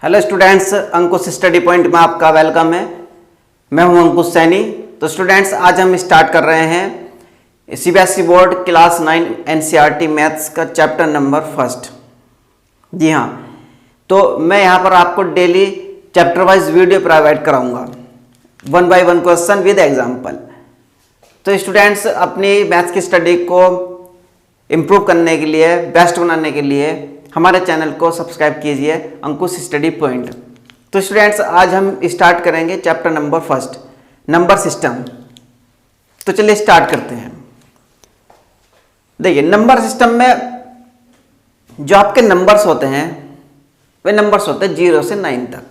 Hello students, अंकुश study point में आपका welcome है। मैं हूं अंकुश सैनी। तो स्टूडेंट्स, आज हम स्टार्ट कर रहे हैं CBSE board class 9 NCERT maths का चैप्टर नंबर फर्स्ट। जी हाँ, तो मैं यहाँ पर आपको daily chapter wise video provide कराऊंगा, 1 बाय 1 क्वेश्चन विद एग्जाम्पल। तो स्टूडेंट्स, अपनी मैथ्स की स्टडी को इम्प्रूव करने के लिए, बेस्ट बनाने के लिए हमारे चैनल को सब्सक्राइब कीजिए, अंकुश स्टडी पॉइंट। तो स्टूडेंट्स, आज हम स्टार्ट करेंगे chapter number first, number system. तो चलिए स्टार्ट करते हैं। देखिए, नंबर सिस्टम में जो आपके नंबर्स होते हैं वे नंबर्स होते हैं 0 से 9 तक।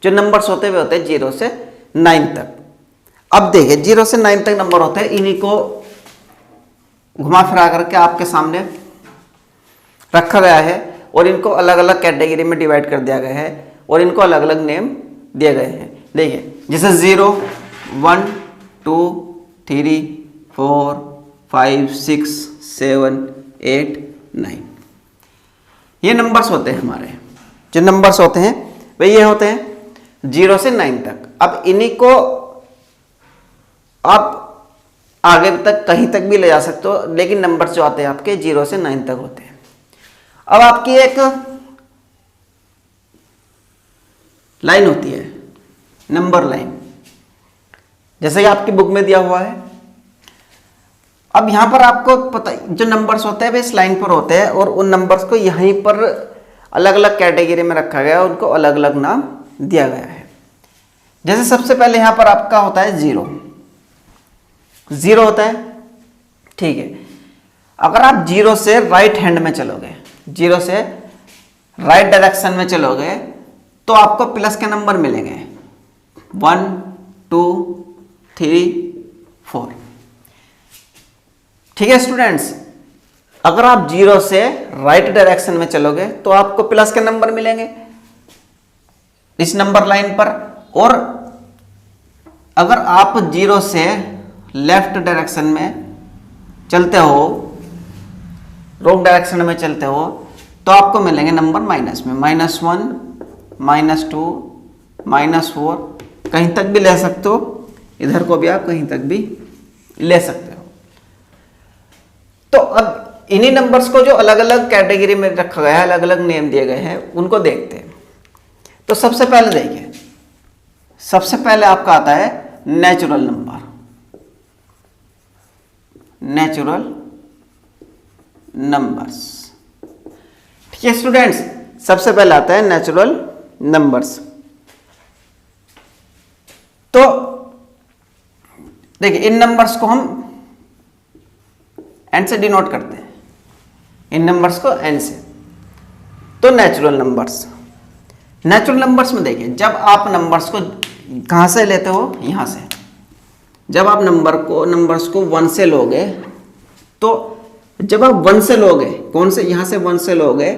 जो नंबर्स होते हैं वे होते हैं 0 से 9 तक। अब देखिए, 0 से 9 तक नंबर होते हैं, इन्हीं को घुमा फिरा करके आपके सामने रखा गया है और इनको अलग अलग कैटेगरी में डिवाइड कर दिया गया है और इनको अलग अलग नेम दिए गए हैं। देखिए, जैसे 0, 1, 2, 3, 4, 5, 6, 7, 8, 9 ये नंबर्स होते हैं हमारे। जो नंबर्स होते हैं वे ये होते हैं 0 से 9 तक। अब इन्हीं को आप आगे तक कहीं तक भी ले जा सकते हो, लेकिन नंबर्स जो आते हैं आपके 0 से 9 तक होते हैं। अब आपकी एक लाइन होती है, नंबर लाइन, जैसे कि आपकी बुक में दिया हुआ है। अब यहां पर आपको पता, जो नंबर्स होते हैं वे इस लाइन पर होते हैं और उन नंबर्स को यहीं पर अलग अलग कैटेगरी में रखा गया है, उनको अलग अलग नाम दिया गया है। जैसे सबसे पहले यहां पर आपका होता है 0 होता है, ठीक है। अगर आप 0 से राइट हैंड में चलोगे, 0 से राइट डायरेक्शन में चलोगे तो आपको प्लस के नंबर मिलेंगे 1, 2, 3, 4। ठीक है स्टूडेंट्स, अगर आप 0 से राइट डायरेक्शन में चलोगे तो आपको प्लस के नंबर मिलेंगे इस नंबर लाइन पर। और अगर आप 0 से लेफ्ट डायरेक्शन में चलते हो, रॉन्ग डायरेक्शन में चलते हो, तो आपको मिलेंगे नंबर माइनस में, -1, -2, -4। कहीं तक भी ले सकते हो, इधर को भी आप कहीं तक भी ले सकते हो। तो अब इन्हीं नंबर्स को जो अलग अलग कैटेगरी में रखा गया है, अलग अलग नेम दिए गए हैं, उनको देखते हैं। तो सबसे पहले देखिए, सबसे पहले आपका आता है नेचुरल नंबर, नेचुरल नंबर्स। ठीक है स्टूडेंट्स, सबसे पहले आता है नेचुरल नंबर्स। तो देखिए, इन नंबर्स को हम एन से डिनोट करते हैं, इन नंबर्स को एन से। तो नेचुरल नंबर्स, नेचुरल नंबर्स में देखिए, जब आप नंबर्स को कहां से लेते हो, यहां से। जब आप नंबर्स को 1 से लोगे, तो जब आप 1 से लोगे, कौन से, यहां से 1 से लोगे,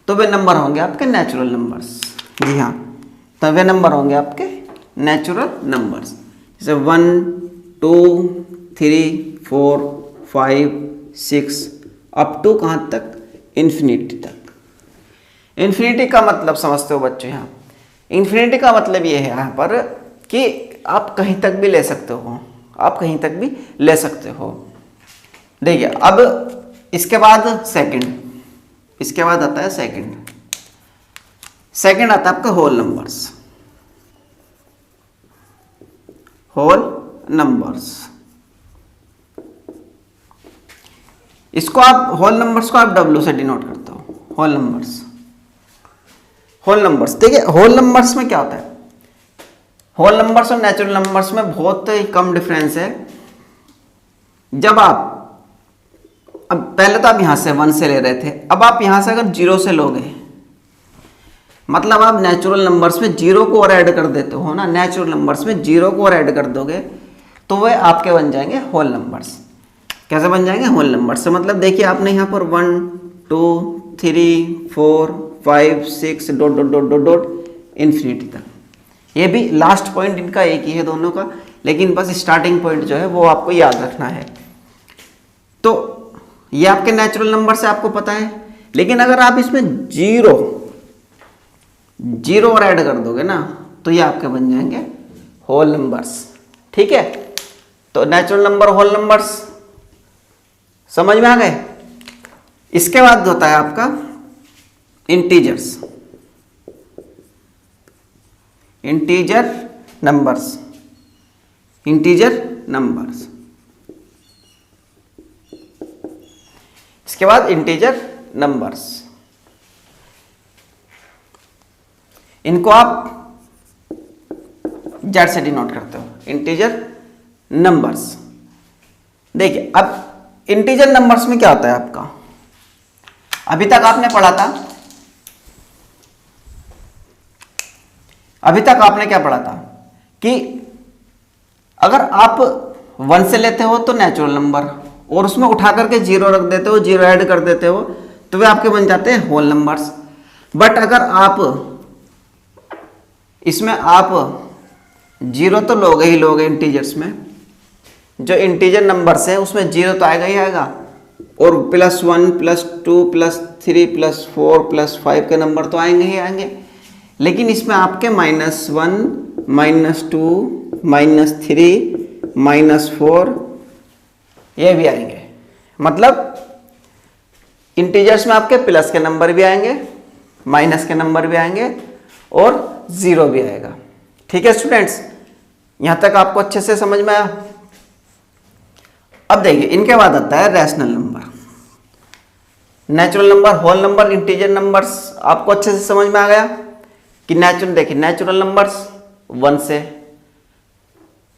तो वे नंबर होंगे आपके नेचुरल नंबर्स। जी हाँ, तो वे नंबर होंगे आपके नेचुरल नंबर्स। जैसे 1, 2, 3, 4, 5, 6 अप टू कहां तक, इन्फिनिटी तक। इन्फिनिटी का मतलब समझते हो बच्चों? यहाँ इन्फिनिटी का मतलब ये है यहाँ पर कि आप कहीं तक भी ले सकते हो, आप कहीं तक भी ले सकते हो। देखिए, अब इसके बाद सेकंड, इसके बाद आता है सेकंड। सेकंड आता है आपका होल नंबर्स, होल नंबर्स। इसको आप, होल नंबर्स को आप W से डिनोट करते हो, होल नंबर्स, होल नंबर्स। देखिए, होल नंबर्स में क्या होता है, होल नंबर्स और नेचुरल नंबर्स में बहुत ही कम डिफरेंस है। जब आप, अब पहले तो आप यहां से 1 से ले रहे थे, अब आप यहां से अगर 0 से लोगे, मतलब आप नेचुरल नंबर्स में 0 को और ऐड कर देते हो ना, नेचुरल नंबर्स में 0 को और ऐड कर दोगे तो वे आपके बन जाएंगे होल नंबर्स। कैसे बन जाएंगे? होल नंबर्स से मतलब देखिए, आपने यहां पर 1, 2, 3, 4, 5, 6 dot dot dot dot dot infinity तक। ये भी लास्ट पॉइंट इनका एक ही है दोनों का, लेकिन बस स्टार्टिंग पॉइंट जो है वो आपको याद रखना है। तो ये आपके नेचुरल नंबर से आपको पता है। लेकिन अगर आप इसमें 0 जीरो और ऐड कर दोगे ना तो ये आपके बन जाएंगे होल नंबर्स। ठीक है, तो नेचुरल नंबर, होल नंबर्स समझ में आ गए। इसके बाद होता है आपका integers, integer numbers, integer numbers. इसके बाद इंटीजर नंबर्स, इनको आप जेड से डिनोट करते हो, इंटीजर नंबर्स। देखिए अब इंटीजर नंबर्स में क्या होता है आपका, अभी तक आपने पढ़ा था, अभी तक आपने क्या पढ़ा था कि अगर आप 1 से लेते हो तो नेचुरल नंबर, और उसमें उठा करके जीरो रख देते हो, जीरो ऐड कर देते हो, तो वे आपके बन जाते हैं होल नंबर्स। बट अगर आप इसमें आप जीरो तो लोगे ही लोगे, इंटीजर्स में जो इंटीजर नंबर्स है उसमें जीरो तो आएगा ही आएगा, और +1 +2 +3 +4 +5 के नंबर तो आएंगे ही आएंगे। लेकिन इसमें आपके -1 -2 -3 -4 ये भी आएंगे। मतलब इंटीजर्स में आपके प्लस के नंबर भी आएंगे, माइनस के नंबर भी आएंगे, और जीरो भी आएगा। ठीक है स्टूडेंट्स, यहां तक आपको अच्छे से समझ में आया। अब देखिए इनके बाद आता है rational number, natural number, whole number, integer numbers. आपको अच्छे से समझ में आ गया कि नेचुरल, देखिए नेचुरल नंबर्स 1 से,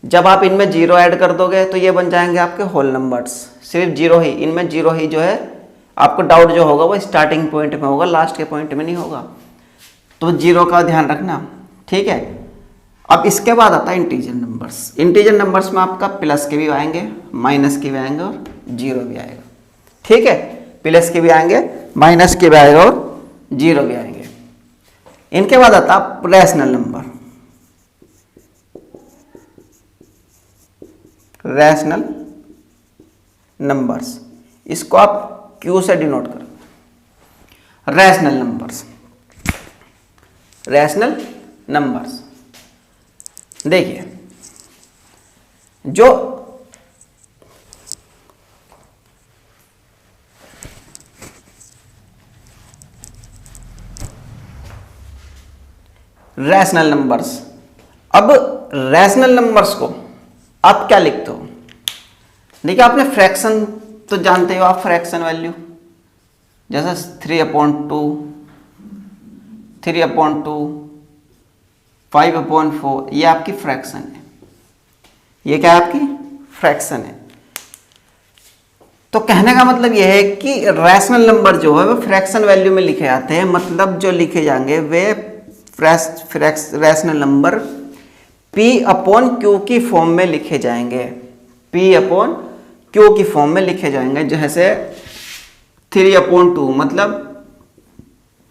जब आप इनमें जीरो ऐड कर दोगे तो ये बन जाएंगे आपके होल नंबर्स। सिर्फ जीरो ही, इनमें जीरो ही जो है, आपको डाउट जो होगा वो स्टार्टिंग पॉइंट में होगा, लास्ट के पॉइंट में नहीं होगा, तो जीरो का ध्यान रखना। ठीक है, अब इसके बाद आता है इंटीजर नंबर्स। इंटीजर नंबर्स में आपका प्लस के भी आएंगे, माइनस के भी आएंगे, और जीरो भी आएगा। ठीक है, प्लस के भी आएंगे, माइनस के भी आएगा, और जीरो भी आएंगे। इनके बाद आता है रैशनल नंबर, रैशनल नंबर्स, इसको आप क्यू से डिनोट करो। रैशनल नंबर्स, रैशनल नंबर्स देखिए, जो रैशनल नंबर्स, अब रैशनल नंबर्स को आप क्या लिखते हो। देखिए आपने फ्रैक्शन तो जानते हो आप, फ्रैक्शन वैल्यू जैसे 3/2, 3/2, 5/4, ये आपकी फ्रैक्शन है। ये क्या है आपकी फ्रैक्शन है। तो कहने का मतलब यह है कि रैशनल नंबर जो है वो फ्रैक्शन वैल्यू में लिखे जाते हैं, मतलब जो लिखे जाएंगे वे रैशनल नंबर P/Q की फॉर्म में लिखे जाएंगे, P/Q की फॉर्म में लिखे जाएंगे। जैसे 3/2, मतलब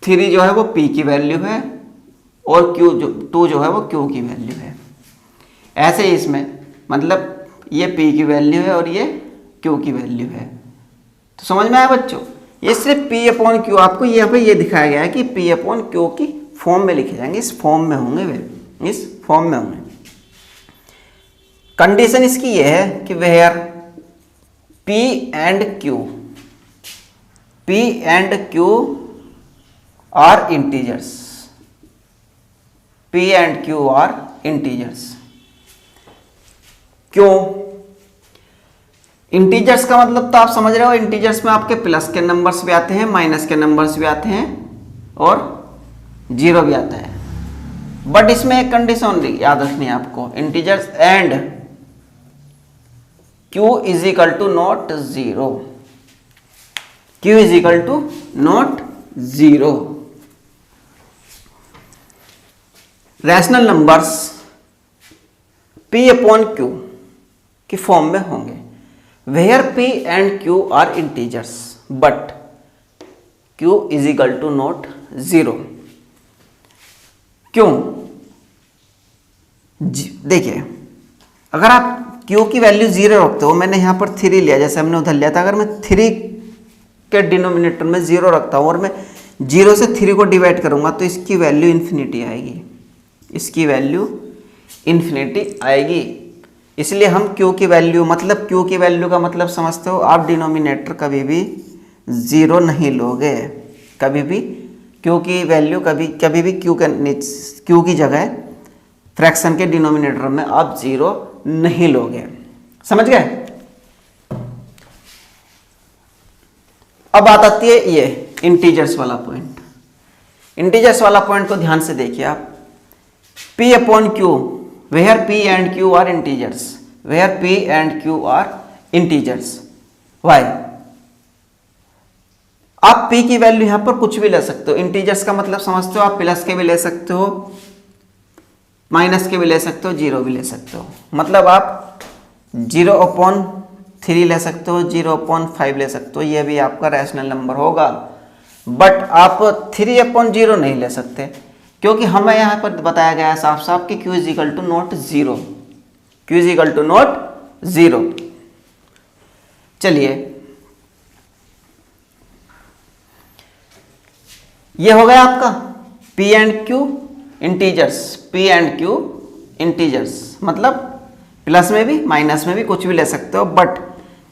3 जो है वो P की वैल्यू है, और Q 2 जो है वो Q की वैल्यू है। ऐसे ही इसमें मतलब ये P की वैल्यू है और ये Q की वैल्यू है। तो समझ में आया बच्चों, ये सिर्फ P/Q आपको यहाँ पे ये दिखाया गया है कि P/Q की फॉर्म में लिखे जाएंगे, इस फॉर्म में होंगे वे, इस फॉर्म में होंगे। कंडीशन इसकी ये है कि where P and Q are integers, P and Q are integers. क्यों इंटीजर्स का मतलब तो आप समझ रहे हो, इंटीजर्स में आपके प्लस के नंबर्स भी आते हैं, माइनस के नंबर्स भी आते हैं, और जीरो भी आता है। बट इसमें एक कंडीशन याद रखनी है आपको, integers and Q is equal to not zero, Q is equal to not zero. Rational numbers P/Q की फॉर्म में होंगे, where P and Q are integers but Q is equal to not zero. क्यों? देखिए अगर आप Q की value 0 रखते हो, मैंने यहां पर 3 लिया जैसे हमने उधर लिया था, अगर मैं 3 के डिनोमिनेटर में 0 रखता हूं और मैं 0 से 3 को डिवाइड करूँगा तो इसकी वैल्यू इन्फिनिटी आएगी, इसकी वैल्यू इन्फिनिटी आएगी। इसलिए हम q की वैल्यू, मतलब q की वैल्यू का मतलब समझते हो आप, डिनोमिनेटर कभी भी 0 नहीं लोगे, कभी भी q की वैल्यू कभी भी q की जगह फ्रैक्शन के डिनोमिनेटर में आप 0 नहीं लोगे। समझ गए? अब बात आती है ये इंटीजर्स वाला पॉइंट। इंटीजर्स वाला पॉइंट को ध्यान से देखिए आप। p upon q, where p and q are integers, where p and q are integers. Why? आप p की वैल्यू यहां पर कुछ भी ले सकते हो। इंटीजर्स का मतलब समझते हो आप, प्लस के भी ले सकते हो, माइनस के भी ले सकते हो, 0 भी ले सकते हो। मतलब आप 0/3 ले सकते हो, 0/5 ले सकते हो, यह भी आपका रैशनल नंबर होगा। बट आप 3/0 नहीं ले सकते, क्योंकि हमें यहाँ पर बताया गया है साफ साफ कि q is equal to not 0, q is equal to not 0। चलिए, ये हो गया आपका p and q integers, p and q integers, मतलब प्लस में भी माइनस में भी कुछ भी ले सकते हो। बट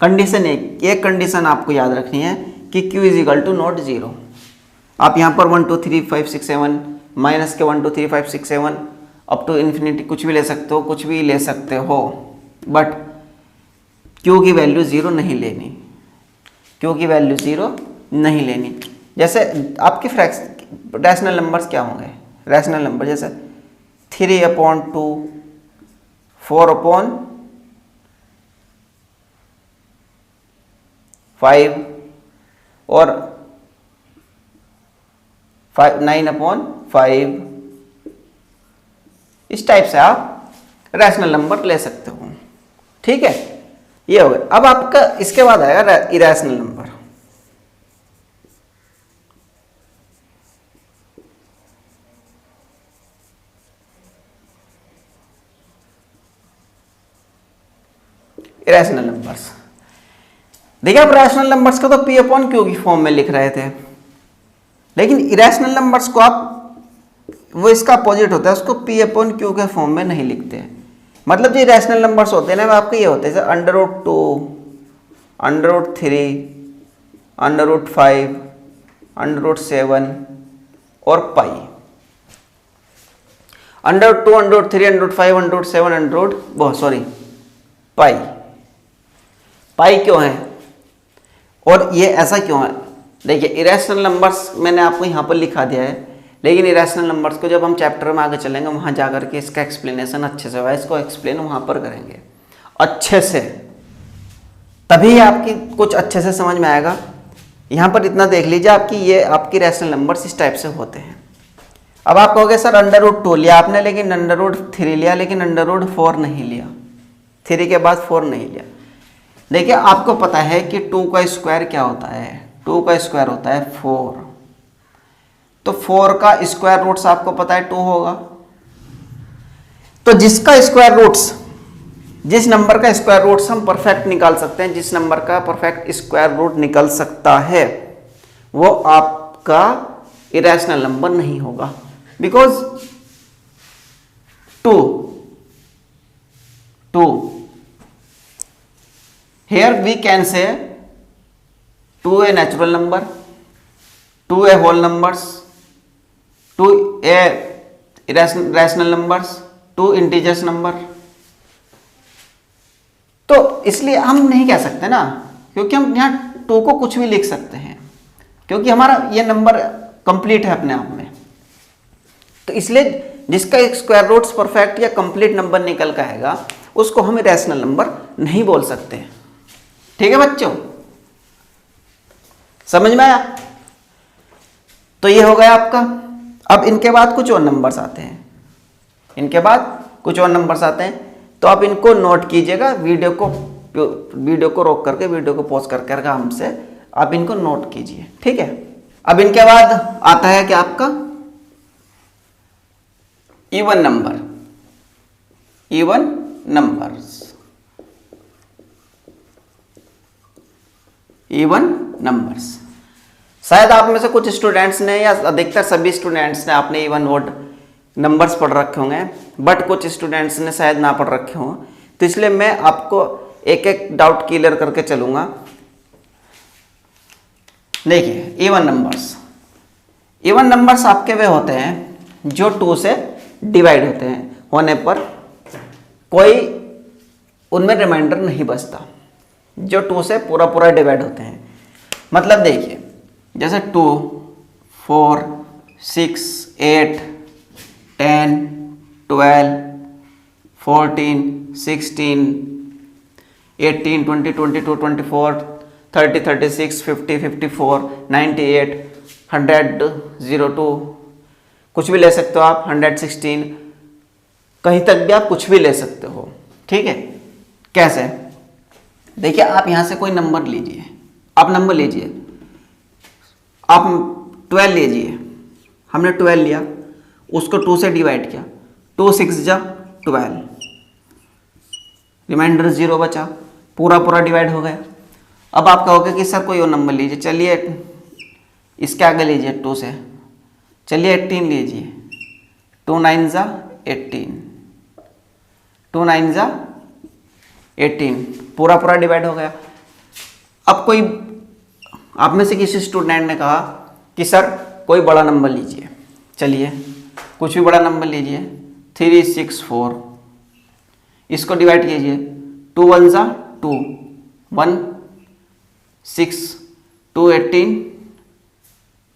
कंडीशन एक कंडीशन आपको याद रखनी है कि q is equal to not 0। आप यहाँ पर 1 2 3 5 6 7 माइनस के 1 2 3 5 6 7 अप टू इन्फिनिटी कुछ भी ले सकते हो, कुछ भी ले सकते हो, बट q की वैल्यू 0 नहीं लेनी, q की वैल्यु 0 नहीं लेनी। जैसे आपके रैशनल नंबर्स क्या होंगे? रैशनल नंबर जैसे 3/2, 4/5 और 9/5, इस टाइप से आप रैशनल नंबर ले सकते हो। ठीक है, ये हो गया। अब आपका इसके बाद आएगा इरेशनल नंबर। इरेशनल नंबर्स देखिए, आप रैशनल नंबर्स को तो p/q की फॉर्म में लिख रहे थे, लेकिन इरेशनल नंबर्स को आप, वो इसका अपोजिट होता है, उसको p/q के फॉर्म में नहीं लिखते हैं। मतलब जो रैशनल नंबर्स होते हैं ना, वो आपके ये होते हैं जैसे √2, √3, √5, √7 और पाई। √2, √3, √5, √7, पाई क्यों है और ये ऐसा क्यों है? देखिए, इरेशनल नंबर्स मैंने आपको यहाँ पर लिखा दिया है, लेकिन इरेशनल नंबर्स को जब हम चैप्टर में आगे चलेंगे वहाँ जाकर के इसका एक्सप्लेनेशन अच्छे से होगा, इसको एक्सप्लेन वहाँ पर करेंगे अच्छे से, तभी आपकी कुछ अच्छे से समझ में आएगा। यहाँ पर इतना देख लीजिए आपकी, ये आपकी रैशनल नंबर्स इस टाइप से होते हैं। अब आप कहोगे सर √2 लिया आपने, लेकिन √3 लिया, लेकिन √4 नहीं लिया, 3 के बाद 4 नहीं लिया। देखिए, आपको पता है कि 2 का स्क्वायर क्या होता है? 2 का स्क्वायर होता है 4, तो 4 का स्क्वायर रूट्स आपको पता है 2 होगा। तो जिसका स्क्वायर रूट्स, जिस नंबर का स्क्वायर रूट्स हम परफेक्ट निकाल सकते हैं, जिस नंबर का परफेक्ट स्क्वायर रूट निकल सकता है, वो आपका इरेशनल नंबर नहीं होगा। Because 2 here we can say 2 a natural number, 2 a whole numbers, 2 a rational numbers, 2 integers number। तो इसलिए हम नहीं कह सकते ना, क्योंकि हम यहाँ 2 को कुछ भी लिख सकते हैं, क्योंकि हमारा ये नंबर कंप्लीट है अपने आप में। तो इसलिए जिसका स्क्वायर रूट्स परफेक्ट या कंप्लीट नंबर निकल का आएगा, उसको हम इरेशनल नंबर नहीं बोल सकते। ठीक है बच्चों, समझ में आया? तो ये हो गया आपका। अब इनके बाद कुछ और नंबर्स आते हैं, इनके बाद कुछ और नंबर्स आते हैं, तो आप इनको नोट कीजिएगा। वीडियो को रोक करके, वीडियो को पॉज कर करके हमसे आप इनको नोट कीजिए। ठीक है, अब इनके बाद आता है कि आपका even number, even numbers, even numbers. शायद आप में से कुछ स्टूडेंट्स ने या अधिकतर सभी स्टूडेंट्स ने आपने इवन ऑड नंबर्स पढ़ रखे होंगे, बट कुछ स्टूडेंट्स ने शायद ना पढ़ रखे हों, तो इसलिए मैं आपको एक एक डाउट क्लियर करके चलूंगा। देखिए इवन नंबर्स आपके वे होते हैं जो 2 से डिवाइड होते हैं, होने पर कोई उनमें रिमाइंडर नहीं बचता, जो 2 से पूरा पूरा डिवाइड होते हैं। मतलब देखिए जैसे 2, 4, 6, 8, 10, 12, 14, 16, 18, 20, 22, 24, 30, 36, 50, 54, 98, 100, 02, कुछ भी ले सकते हो आप, 116, कहीं तक भी आप कुछ भी ले सकते हो। ठीक है, कैसे? देखिए आप यहां से कोई नंबर लीजिए, आप नंबर लीजिए, आप 12 लीजिए, हमने 12 लिया, उसको 2 से डिवाइड किया, 2 6 जा 12, रिमाइंडर 0 बचा, पूरा पूरा डिवाइड हो गया। अब आप कहोगे कि सर कोई और नंबर लीजिए, चलिए इसके आगे लीजिए 2 से, चलिए 18 लीजिए, 2 9 जा 18, 2 9 जा 18, पूरा पूरा डिवाइड हो गया। अब कोई आप में से किसी स्टूडेंट ने कहा कि सर कोई बड़ा नंबर लीजिए, चलिए कुछ भी बड़ा नंबर लीजिए, 3 6 4, इसको डिवाइड कीजिए, 2 1 जा 2, 1 6, 2 18,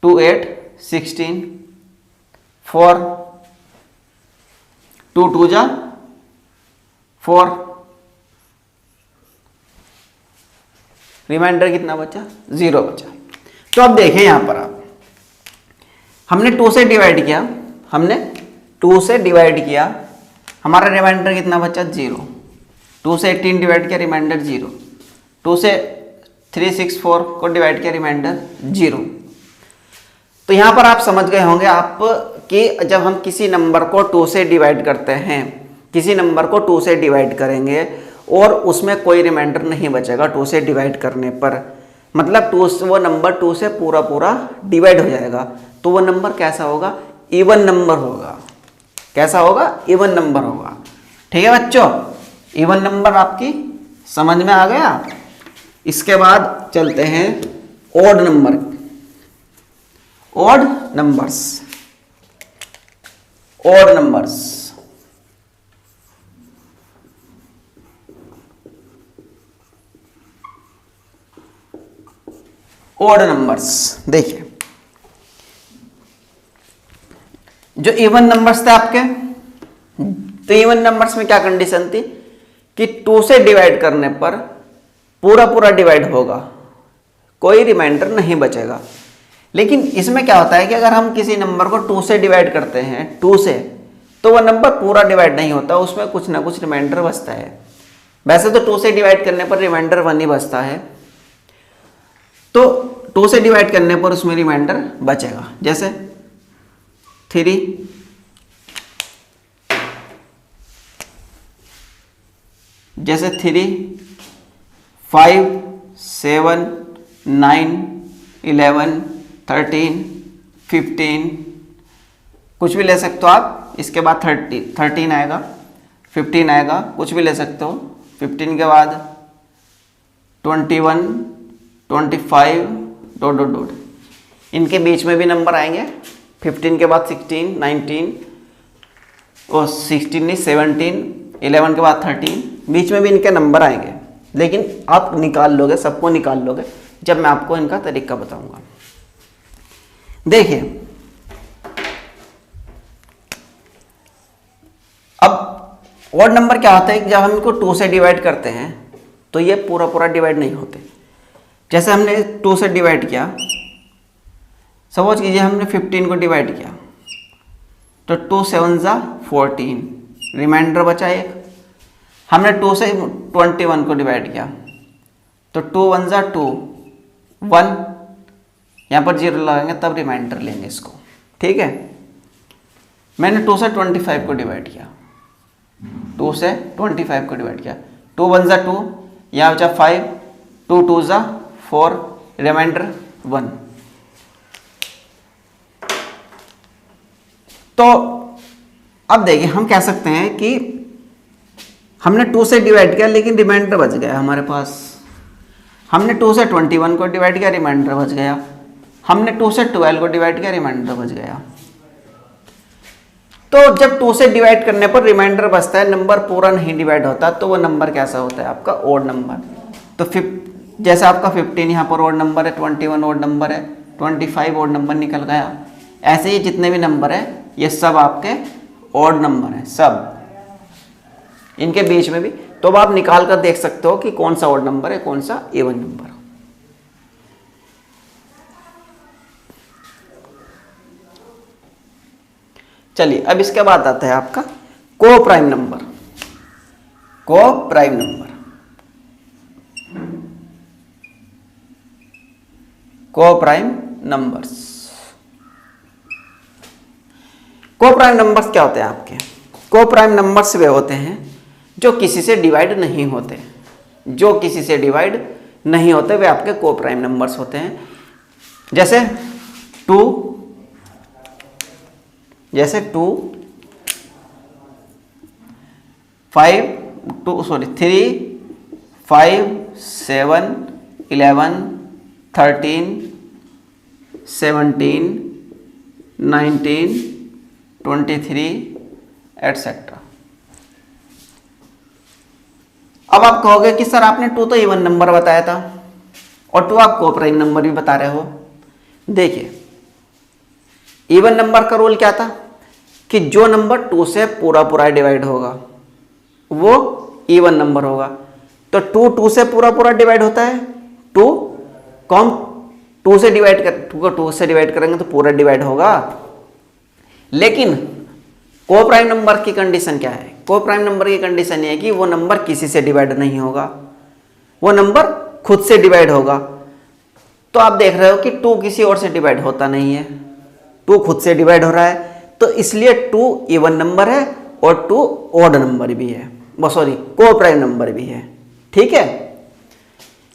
2 8 16, 4, 2 2 जा 4, रिमाइंडर कितना बचा? 0 बचा। तो अब देखें यहां पर आप, हमने 2 से डिवाइड किया, हमारा रिमाइंडर कितना बचा? 0। 2 से 18 डिवाइड किया, रिमाइंडर 0। 2 से 3 6 4 को डिवाइड किया, रिमाइंडर 0। तो यहां पर आप समझ गए होंगे आप कि जब हम किसी नंबर को 2 से डिवाइड करते हैं, किसी नंबर को 2 से डिवाइड करेंगे और उसमें कोई रिमाइंडर नहीं बचेगा 2 से डिवाइड करने पर, मतलब वो नंबर 2 से पूरा पूरा डिवाइड हो जाएगा, तो वो नंबर कैसा होगा? इवन नंबर होगा। कैसा होगा? इवन नंबर होगा। ठीक है बच्चों, इवन नंबर आपकी समझ में आ गया। इसके बाद चलते हैं odd number, odd numbers. Odd numbers odd numbers देखिए, जो इवन नंबर्स थे आपके, तो इवन नंबर्स में क्या कंडीशन थी कि 2 से डिवाइड करने पर पूरा पूरा डिवाइड होगा, कोई रिमाइंडर नहीं बचेगा। लेकिन इसमें क्या होता है कि अगर हम किसी नंबर को 2 से डिवाइड करते हैं, 2 से, तो वह नंबर पूरा डिवाइड नहीं होता, उसमें कुछ ना कुछ रिमाइंडर बचता है। वैसे तो 2 से डिवाइड करने पर रिमाइंडर 1 ही बचता है, तो 2 से डिवाइड करने पर उसमें रिमाइंडर बचेगा। जैसे 3, जैसे 3, 5, 7, 9, 11, 13, 15, कुछ भी ले सकते हो आप। इसके बाद 13 आएगा, 15 आएगा, कुछ भी ले सकते हो। 15 के बाद 21, 25, डॉट डॉट डॉट, इनके बीच में भी नंबर आएंगे। 15 के बाद 16, 19, और 16 नहीं 17, 11 के बाद 13, बीच में भी इनके नंबर आएंगे, लेकिन आप निकाल लोगे, सबको निकाल लोगे जब मैं आपको इनका तरीका बताऊंगा। देखिए अब ऑड नंबर क्या होता है कि जब हम इनको 2 से डिवाइड करते हैं तो ये पूरा पूरा डिवाइड नहीं होते। जैसे हमने 2 से डिवाइड किया, सपोज कीजिए हमने 15 को डिवाइड किया, तो 2 7 जा 14, रिमाइंडर बचा 1। हमने 2 से 21 को डिवाइड किया, तो 2 1 जा 2, 1, यहाँ पर 0 लगाएंगे तब रिमाइंडर लेंगे इसको। ठीक है, मैंने 2 से 25 को डिवाइड किया, 2 से 25 को डिवाइड किया, 2 1 जा 2, यहाँ बचा 5, 2 2 जा 4, रिमाइंडर 1। तो अब देखिए हम कह सकते हैं कि हमने 2 से डिवाइड किया लेकिन रिमाइंडर बच गया हमारे पास। हमने 2 से 21 को डिवाइड किया, रिमाइंडर बच गया। हमने 2 से 12 को डिवाइड किया, रिमाइंडर बच गया। तो जब 2 से डिवाइड करने पर रिमाइंडर बचता है, नंबर पूरा नहीं डिवाइड होता, तो वो नंबर कैसा होता है? आपका ओड नंबर। तो जैसे आपका 15 यहाँ पर ओड नंबर है, 21 ओड नंबर है, 25 ओड नंबर निकल गया। ऐसे ही जितने भी नंबर है ये सब आपके ओड नंबर है, सब इनके बीच में भी। तो अब आप निकाल कर देख सकते हो कि कौन सा ओड नंबर है, कौन सा इवन नंबर है। चलिए अब इसके बाद आता है आपका को प्राइम नंबर। को प्राइम नंबर, को प्राइम नंबर्स। को प्राइम नंबर्स क्या होते हैं आपके? को प्राइम नंबर्स वे होते हैं जो किसी से डिवाइड नहीं होते, जो किसी से डिवाइड नहीं होते, वे आपके को प्राइम नंबर्स होते हैं। जैसे 2, जैसे 2, 5, 3, 5, 7, 11, 13, 17, 19, 23 एटसेट्रा। अब आप कहोगे कि सर आपने 2 तो इवन नंबर बताया था और 2 आप को प्राइम नंबर भी बता रहे हो। देखिए इवन नंबर का रूल क्या था कि जो नंबर 2 से पूरा पूरा डिवाइड होगा वो इवन नंबर होगा। तो 2 से पूरा डिवाइड होता है। 2 को हम 2 से डिवाइड कर 2 को 2 से डिवाइड करेंगे तो पूरा डिवाइड होगा। लेकिन को प्राइम नंबर की कंडीशन क्या है? को प्राइम नंबर की कंडीशन ये है कि वो नंबर किसी से डिवाइड नहीं होगा, वो नंबर खुद से डिवाइड होगा। तो आप देख रहे हो कि 2 किसी और से डिवाइड होता नहीं है, 2 खुद से डिवाइड हो रहा है। तो इसलिए 2 इवन नंबर है और 2 ऑड नंबर भी है, सॉरी को प्राइम नंबर भी है। ठीक है,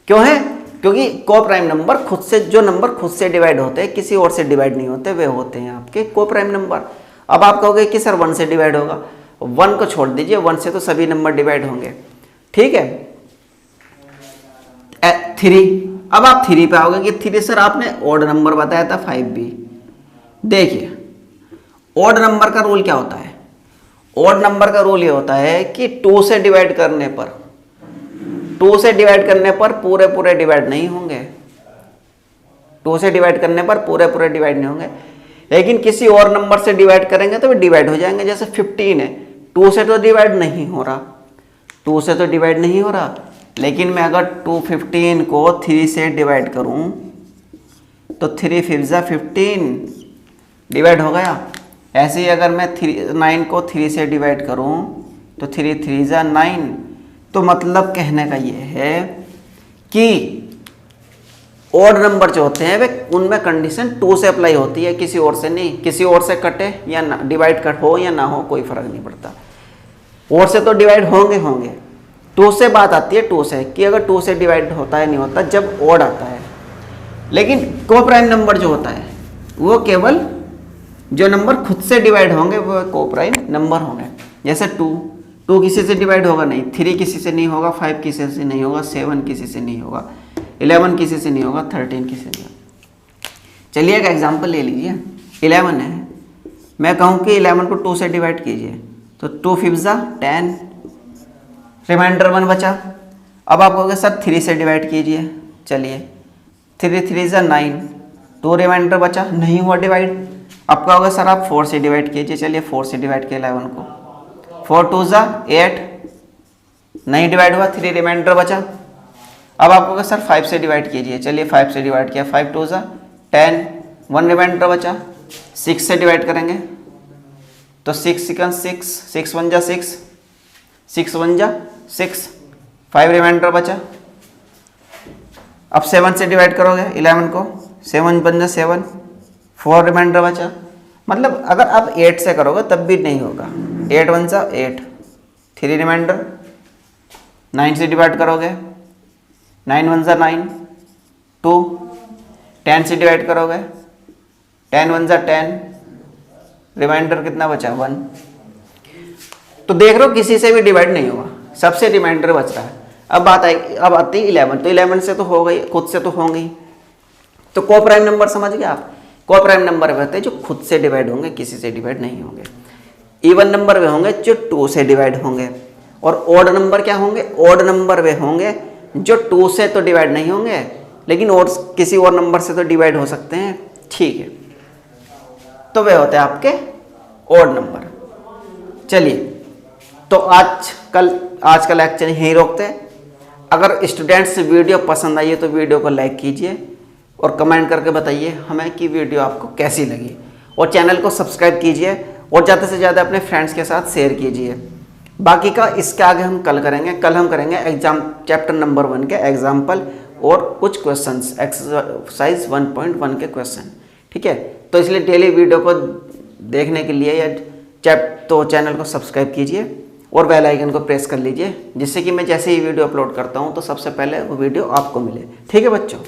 क्यों है? क्योंकि को प्राइम नंबर खुद से, जो नंबर खुद से डिवाइड होते हैं, किसी और से डिवाइड नहीं होते, वे होते हैं आपके को प्राइम नंबर। अब आप कहोगे कि सर 1 से डिवाइड होगा, 1 को छोड़ दीजिए, 1 से तो सभी नंबर डिवाइड होंगे। ठीक है, 3, अब आप 3 पे आओगे कि 3 सर आपने ऑड नंबर बताया था 5 भी। देखिए ऑड नंबर का रूल क्या होता है? ऑड नंबर का रूल ये होता है कि 2 से डिवाइड करने पर, 2 से डिवाइड करने पर पूरे डिवाइड नहीं होंगे, 2 से डिवाइड करने पर पूरे डिवाइड नहीं होंगे। लेकिन किसी और नंबर से डिवाइड करेंगे तो वे डिवाइड हो जाएंगे। जैसे 15 है, 2 से तो डिवाइड नहीं हो रहा, 2 से तो डिवाइड नहीं हो रहा, लेकिन मैं अगर 215 को 3 से डिवाइड करूं तो 3 5 जा 15 डिवाइड हो गया। ऐसे ही अगर मैं 9 को 3 से डिवाइड करूं तो 3 3 जा 9। तो मतलब कहने का ये है कि ऑड नंबर जो होते हैं वे उनमें कंडीशन 2 से अप्लाई होती है, किसी और से नहीं। किसी और से कटे या ना डिवाइड कट हो या ना हो कोई फर्क नहीं पड़ता, और से तो डिवाइड होंगे। 2 से बात आती है 2 से कि अगर 2 से डिवाइड होता है नहीं होता जब ऑड आता है। लेकिन को प्राइम नंबर जो होता है वो केवल जो नंबर खुद से डिवाइड होंगे वो को प्राइम नंबर होंगे। जैसे 2 किसी से डिवाइड होगा नहीं, 3 किसी से नहीं होगा, 5 किसी से नहीं होगा, 7 किसी से नहीं होगा, 11 किसी से नहीं होगा, 13 किसी से नहीं होगा। चलिए एक एग्जांपल ले लीजिए, 11 है, मैं कहूँ कि 11 को 2 से डिवाइड कीजिए तो 2 5 जा 10, रिमाइंडर 1 बचा। अब आप कहोगे सर 3 से डिवाइड कीजिए, चलिए 3 3 जा 9, 2 रिमाइंडर बचा, नहीं हुआ डिवाइड। अब कहोगे सर आप 4 से डिवाइड कीजिए, चलिए 4 से डिवाइड किया 11 को, 4 2 जा 8, नहीं डिवाइड हुआ, 3 रिमाइंडर बचा। अब आप कहोगे सर 5 से डिवाइड कीजिए, चलिए 5 से डिवाइड किया, 5 2 जा 10, 1 रिमाइंडर बचा। 6 से डिवाइड करेंगे तो 6 6 6, 6 1 जा 6, 6 1 जा 6, 5 रिमाइंडर बचा। अब 7 से डिवाइड करोगे 11 को, 7 1 जा 7, 4 रिमाइंडर बचा। मतलब अगर आप 8 से करोगे तब भी नहीं होगा, 8 1 जा 8, 3 रिमाइंडर। 9 से डिवाइड करोगे, 9 1 जा 9, 2, 10 से डिवाइड करोगे, 10 1 जा 10, रिमाइंडर कितना बचा 1। तो देख रहे हो किसी से भी डिवाइड नहीं हुआ, सबसे रिमाइंडर बच रहा है। अब आती है 11, तो 11 से तो हो गई, खुद से तो होंगी। तो कोप्राइम नंबर समझ गए आप, कोप्राइम नंबर वे होते हैं जो खुद से डिवाइड होंगे, किसी से डिवाइड नहीं होंगे। इवन नंबर वे होंगे जो 2 से डिवाइड होंगे, और ऑड नंबर क्या होंगे, ऑड नंबर वे होंगे जो 2 से तो डिवाइड नहीं होंगे लेकिन और किसी और नंबर से तो डिवाइड हो सकते हैं, ठीक है। तो वे होते हैं आपके ऑड नंबर। चलिए, तो आज का लेक्चर यहीं रोकते हैं। अगर स्टूडेंट्स वीडियो पसंद आई है तो वीडियो को लाइक कीजिए और कमेंट करके बताइए हमें कि वीडियो आपको कैसी लगी, और चैनल को सब्सक्राइब कीजिए और ज़्यादा से ज़्यादा अपने फ्रेंड्स के साथ शेयर कीजिए। बाकी का इसके आगे हम कल करेंगे। कल हम करेंगे एग्जाम चैप्टर नंबर 1 के एग्जाम्पल और कुछ क्वेश्चंस, एक्सरसाइज 1.1 के क्वेश्चन, ठीक है। तो इसलिए डेली वीडियो को देखने के लिए या तो चैनल को सब्सक्राइब कीजिए और बेल आइकन को प्रेस कर लीजिए, जिससे कि मैं जैसे ही वीडियो अपलोड करता हूँ तो सबसे पहले वो वीडियो आपको मिले, ठीक है बच्चों।